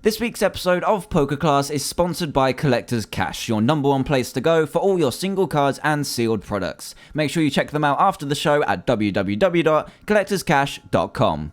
This week's episode of PokeClass is sponsored by Collector's Cash, your number one place to go for all your single cards and sealed products. Make sure you check them out after the show at www.collectorscash.com.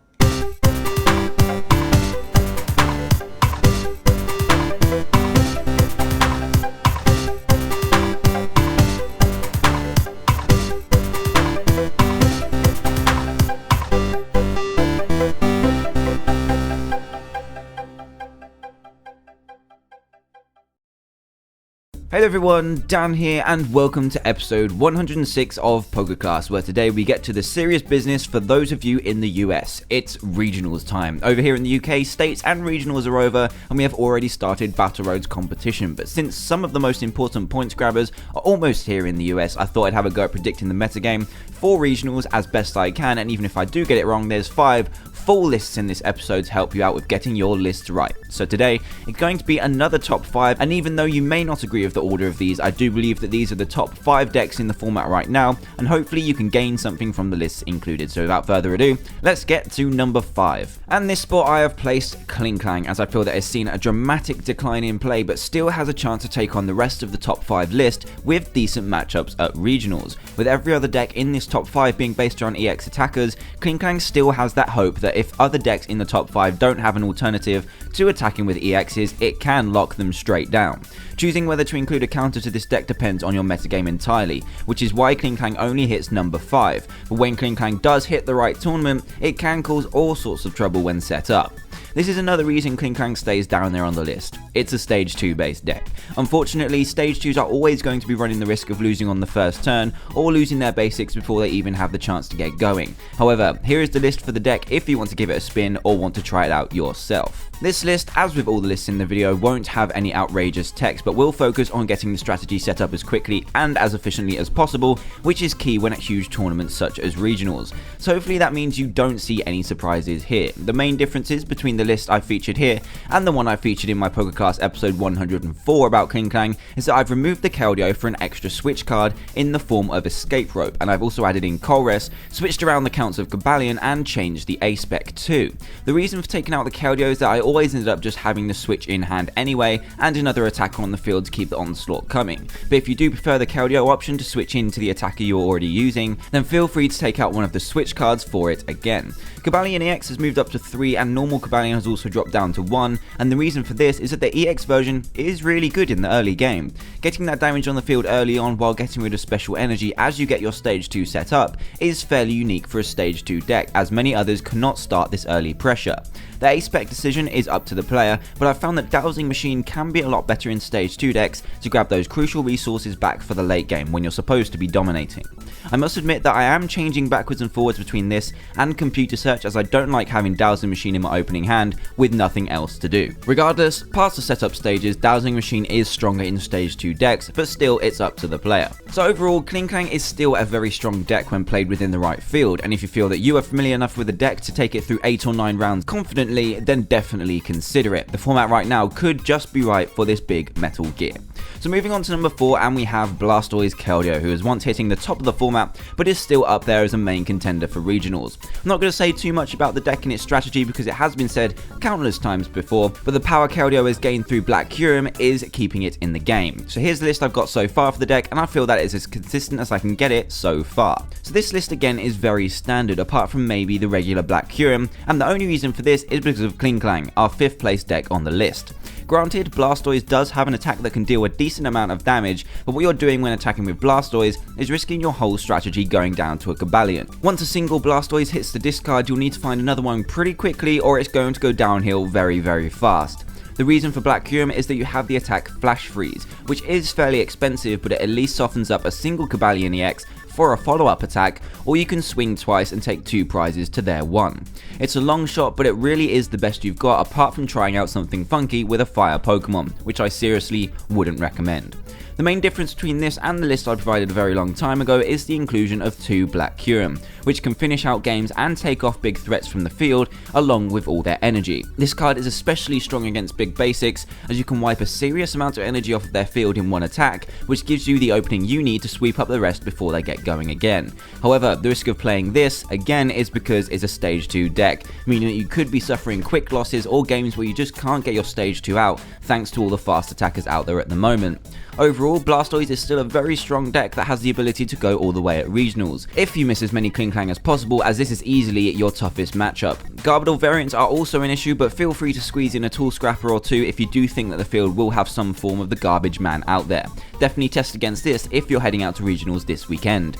Hey everyone, Dan here and welcome to episode 106 of PokeClass, where today we get to the serious business for those of you in the US. It's regionals time. Over here in the UK, states and regionals are over and we have already started Battle Roads competition, but since some of the most important points grabbers are almost here in the US, I thought I'd have a go at predicting the metagame for regionals as best I can, and even if I do get it wrong, there's 5 full lists in this episode to help you out with getting your lists right. So today, it's going to be another top 5, and even though you may not agree with the order of these, I do believe that these are the top 5 decks in the format right now, and hopefully you can gain something from the lists included. So without further ado, let's get to number 5. And this spot I have placed Klinklang, as I feel that it's seen a dramatic decline in play, but still has a chance to take on the rest of the top 5 list with decent matchups at regionals. With every other deck in this top 5 being based around EX attackers, Klinklang still has that hope that if other decks in the top 5 don't have an alternative to attacking with EXs, it can lock them straight down. Choosing whether to include a counter to this deck depends on your metagame entirely, which is why Klinklang only hits number 5, but when Klinklang does hit the right tournament, it can cause all sorts of trouble when set up. This is another reason Klinklang stays down there on the list. It's a stage 2 based deck. Unfortunately, stage 2s are always going to be running the risk of losing on the first turn or losing their basics before they even have the chance to get going. However, here is the list for the deck if you want to give it a spin or want to try it out yourself. This list, as with all the lists in the video, won't have any outrageous text, but will focus on getting the strategy set up as quickly and as efficiently as possible, which is key when at huge tournaments such as regionals. So hopefully that means you don't see any surprises here. The main differences between the list I featured here and the one I featured in my PokeClass episode 104 about Klinklang is that I've removed the Keldeo for an extra switch card in the form of Escape Rope, and I've also added in Colress, switched around the counts of Cobalion, and changed the A-Spec too. The reason for taking out the Keldeo is that I always ended up just having the switch in hand anyway and another attacker on the field to keep the onslaught coming. But if you do prefer the Keldeo option to switch into the attacker you're already using, then feel free to take out one of the switch cards for it again. Cobalion EX has moved up to 3 and normal Cobalion has also dropped down to 1, and the reason for this is that the EX version is really good in the early game. Getting that damage on the field early on while getting rid of special energy as you get your stage 2 set up is fairly unique for a stage 2 deck, as many others cannot start this early pressure. The A-Spec decision is up to the player, but I've found that Dowsing Machine can be a lot better in stage 2 decks to grab those crucial resources back for the late game when you're supposed to be dominating. I must admit that I am changing backwards and forwards between this and Computer Search, as I don't like having Dowsing Machine in my opening hand with nothing else to do. Regardless, past the setup stages, Dowsing Machine is stronger in stage 2 decks, but still it's up to the player. So overall, Klinklang is still a very strong deck when played within the right field, and if you feel that you are familiar enough with the deck to take it through 8 or 9 rounds confidently, then definitely consider it. The format right now could just be right for this big metal gear. So moving on to number 4, and we have Blastoise Keldeo, who is once hitting the top of the format, but is still up there as a main contender for regionals. I'm not going to say too much about the deck and its strategy because it has been said countless times before, but the power Keldeo has gained through Black Kyurem is keeping it in the game. So here's the list I've got so far for the deck, and I feel that is as consistent as I can get it so far. So this list again is very standard, apart from maybe the regular Black Kyurem, and the only reason for this is because of Klinklang, our 5th place deck on the list. Granted, Blastoise does have an attack that can deal a decent amount of damage, but what you're doing when attacking with Blastoise is risking your whole strategy going down to a Cobalion. Once a single Blastoise hits the discard, you'll need to find another one pretty quickly or it's going to go downhill very fast. The reason for Black Kyurem is that you have the attack Flash Freeze, which is fairly expensive, but it at least softens up a single Cobalion EX for a follow-up attack, or you can swing twice and take 2 prizes to their 1. It's a long shot, but it really is the best you've got apart from trying out something funky with a fire Pokemon, which I seriously wouldn't recommend. The main difference between this and the list I provided a very long time ago is the inclusion of 2 Black Kyurem, which can finish out games and take off big threats from the field along with all their energy. This card is especially strong against big basics, as you can wipe a serious amount of energy off of their field in one attack, which gives you the opening you need to sweep up the rest before they get going again. However, the risk of playing this, again, is because it's a stage 2 deck, meaning that you could be suffering quick losses or games where you just can't get your stage 2 out thanks to all the fast attackers out there at the moment. Overall, Blastoise is still a very strong deck that has the ability to go all the way at regionals, if you miss as many Klinklang as possible, as this is easily your toughest matchup. Garbodor variants are also an issue, but feel free to squeeze in a Tool Scrapper or 2 if you do think that the field will have some form of the garbage man out there. Definitely test against this if you're heading out to regionals this weekend.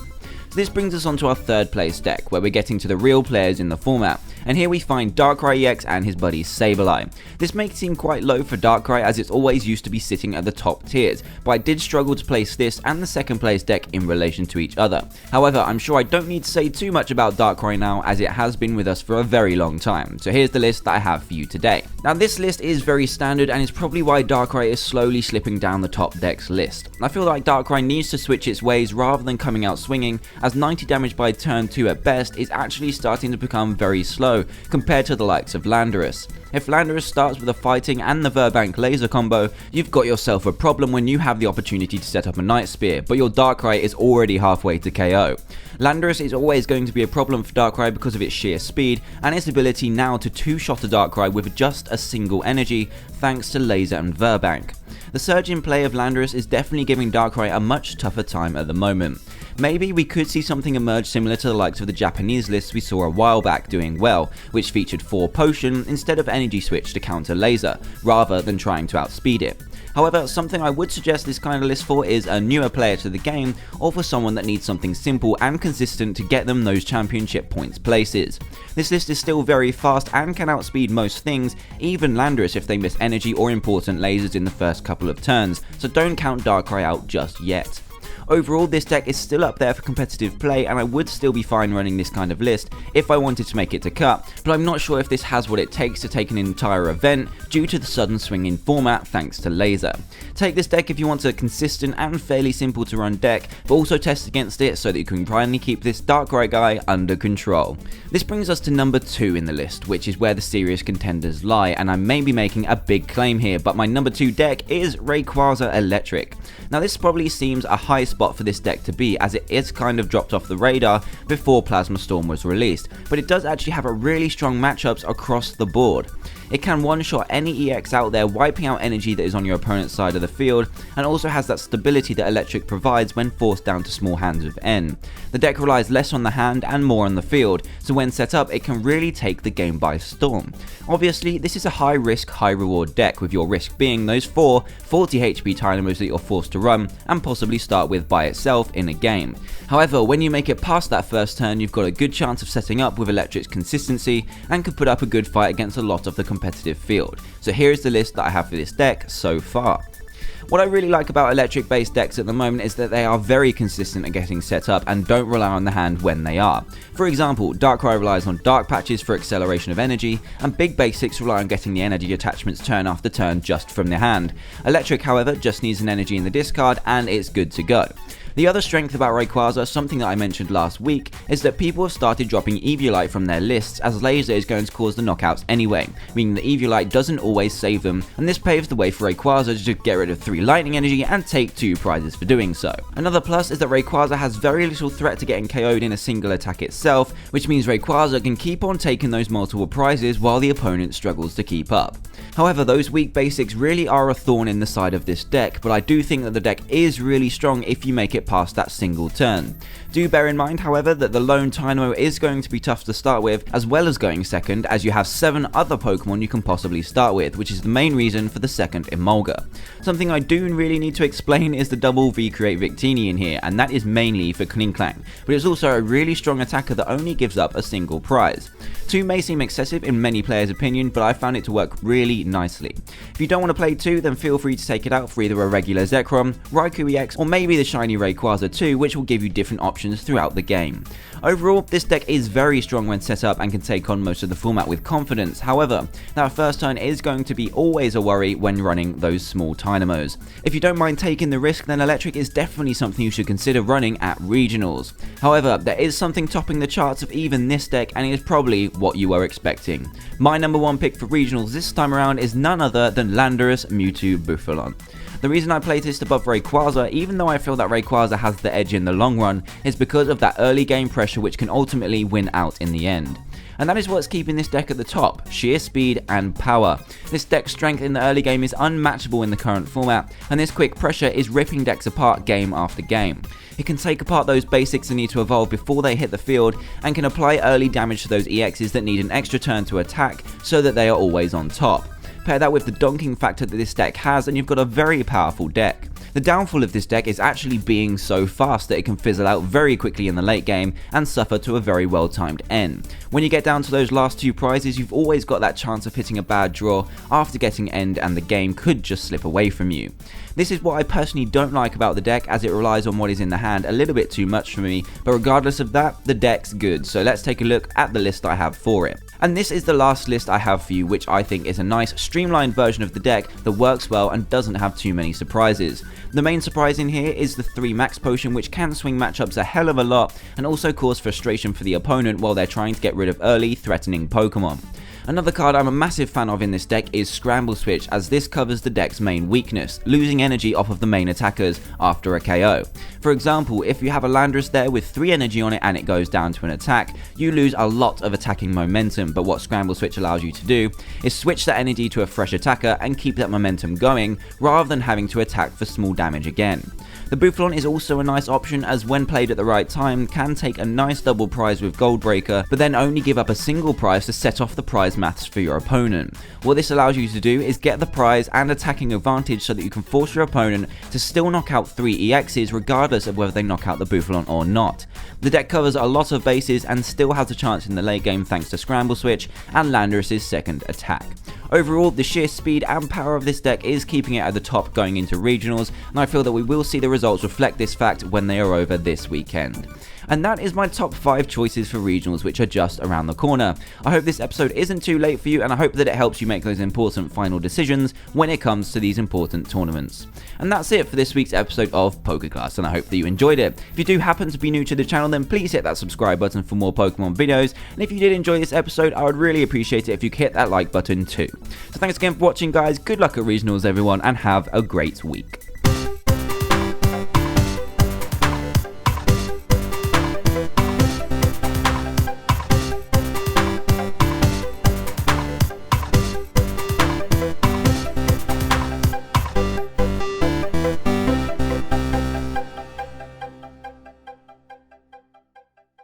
So this brings us on to our 3rd place deck, where we're getting to the real players in the format, and here we find Darkrai EX and his buddy Sableye. This may seem quite low for Darkrai, as it's always used to be sitting at the top tiers, but I did struggle to place this and the 2nd place deck in relation to each other. However, I'm sure I don't need to say too much about Darkrai now, as it has been with us for a very long time, so here's the list that I have for you today. Now this list is very standard and is probably why Darkrai is slowly slipping down the top decks list. I feel like Darkrai needs to switch its ways rather than coming out swinging, as 90 damage by turn 2 at best is actually starting to become very slow compared to the likes of Landorus. If Landorus starts with a fighting and the Virbank laser combo, you've got yourself a problem when you have the opportunity to set up a Night Spear, but your Darkrai is already halfway to KO. Landorus is always going to be a problem for Darkrai because of its sheer speed and its ability now to 2-shot a Darkrai with just a single energy thanks to laser and Virbank. The surge in play of Landorus is definitely giving Darkrai a much tougher time at the moment. Maybe we could see something emerge similar to the likes of the Japanese lists we saw a while back doing well, which featured 4 Potion instead of Energy Switch to counter Laser, rather than trying to outspeed it. However, something I would suggest this kind of list for is a newer player to the game, or for someone that needs something simple and consistent to get them those championship points places. This list is still very fast and can outspeed most things, even Landorus if they miss energy or important lasers in the first couple of turns, so don't count Darkrai out just yet. Overall, this deck is still up there for competitive play, and I would still be fine running this kind of list if I wanted to make it to cut, but I'm not sure if this has what it takes to take an entire event due to the sudden swing in format thanks to Laser. Take this deck if you want a consistent and fairly simple to run deck, but also test against it so that you can finally keep this Darkrai guy under control. This brings us to number 2 in the list, which is where the serious contenders lie, and I may be making a big claim here, but my number 2 deck is Rayquaza-Eelektrik. Now this probably seems a high spot for this deck to be, as it is kind of dropped off the radar before Plasma Storm was released, but it does actually have a really strong matchups across the board. It can one-shot any EX out there, wiping out energy that is on your opponent's side of the field, and also has that stability that Electric provides when forced down to small hands of N. The deck relies less on the hand and more on the field, so when set up it can really take the game by storm. Obviously, this is a high risk, high reward deck, with your risk being those 4 40 HP Tynamos that you're forced to run and possibly start with by itself in a game. However, when you make it past that first turn, you've got a good chance of setting up with Electric's consistency and could put up a good fight against a lot of the competitive field. So here is the list that I have for this deck so far. What I really like about electric based decks at the moment is that they are very consistent at getting set up and don't rely on the hand when they are. For example, Darkrai relies on Dark Patches for acceleration of energy, and Big Basics rely on getting the energy attachments turn after turn just from the hand. Electric, however, just needs an energy in the discard and it's good to go. The other strength about Rayquaza, something that I mentioned last week, is that people have started dropping Eviolite from their lists, as Laser is going to cause the knockouts anyway, meaning that Eviolite doesn't always save them, and this paves the way for Rayquaza to get rid of 3 lightning energy and take 2 prizes for doing so. Another plus is that Rayquaza has very little threat to getting KO'd in a single attack itself, which means Rayquaza can keep on taking those multiple prizes while the opponent struggles to keep up. However, those weak basics really are a thorn in the side of this deck, but I do think that the deck is really strong if you make it past that single turn. Do bear in mind, however, that the lone Dynamo is going to be tough to start with, as well as going second, as you have 7 other Pokemon you can possibly start with, which is the main reason for the second Emolga. Something I do really need to explain is the double V-Create Victini in here, and that is mainly for Klinklang, but it's also a really strong attacker that only gives up a single prize. 2 may seem excessive in many players' opinion, but I found it to work really really nicely. If you don't want to play 2, then feel free to take it out for either a regular Zekrom, Raikou EX, or maybe the shiny Rayquaza 2, which will give you different options throughout the game. Overall, this deck is very strong when set up and can take on most of the format with confidence. However, that first turn is going to be always a worry when running those small Tynamos. If you don't mind taking the risk, then Electric is definitely something you should consider running at Regionals. However, there is something topping the charts of even this deck, and it is probably what you were expecting. My number 1 pick for Regionals this time around is none other than Landorus-Mewtwo Buffalon. The reason I playtest above Rayquaza, even though I feel that Rayquaza has the edge in the long run, is because of that early game pressure which can ultimately win out in the end. And that is what's keeping this deck at the top, sheer speed and power. This deck's strength in the early game is unmatchable in the current format, and this quick pressure is ripping decks apart game after game. It can take apart those basics that need to evolve before they hit the field, and can apply early damage to those EXs that need an extra turn to attack so that they are always on top. Pair that with the donking factor that this deck has and you've got a very powerful deck. The downfall of this deck is actually being so fast that it can fizzle out very quickly in the late game and suffer to a very well timed end. When you get down to those last 2 prizes, you've always got that chance of hitting a bad draw after getting end, and the game could just slip away from you. This is what I personally don't like about the deck, as it relies on what is in the hand a little bit too much for me, but regardless of that, the deck's good, so let's take a look at the list I have for it. And this is the last list I have for you, which I think is a nice streamlined version of the deck that works well and doesn't have too many surprises. The main surprise in here is the 3 max potion, which can swing matchups a hell of a lot and also cause frustration for the opponent while they're trying to get rid of early threatening Pokemon. Another card I'm a massive fan of in this deck is Scramble Switch, as this covers the deck's main weakness, losing energy off of the main attackers after a KO. For example, if you have a Landorus there with 3 energy on it and it goes down to an attack, you lose a lot of attacking momentum, but what Scramble Switch allows you to do is switch that energy to a fresh attacker and keep that momentum going, rather than having to attack for small damage again. The Buffalon is also a nice option, as when played at the right time can take a nice double prize with Gold Breaker, but then only give up a single prize to set off the prize maths for your opponent. What this allows you to do is get the prize and attacking advantage so that you can force your opponent to still knock out 3 EXs regardless of whether they knock out the Buffalon or not. The deck covers a lot of bases and still has a chance in the late game thanks to Scramble Switch and Landorus' second attack. Overall, the sheer speed and power of this deck is keeping it at the top going into regionals, and I feel that we will see the results reflect this fact when they are over this weekend. And that is my top 5 choices for regionals, which are just around the corner. I hope this episode isn't too late for you, and I hope that it helps you make those important final decisions when it comes to these important tournaments. And that's it for this week's episode of PokeClass, and I hope that you enjoyed it. If you do happen to be new to the channel, then please hit that subscribe button for more Pokemon videos, and if you did enjoy this episode, I would really appreciate it if you could hit that like button too. So thanks again for watching, guys, good luck at regionals everyone, and have a great week.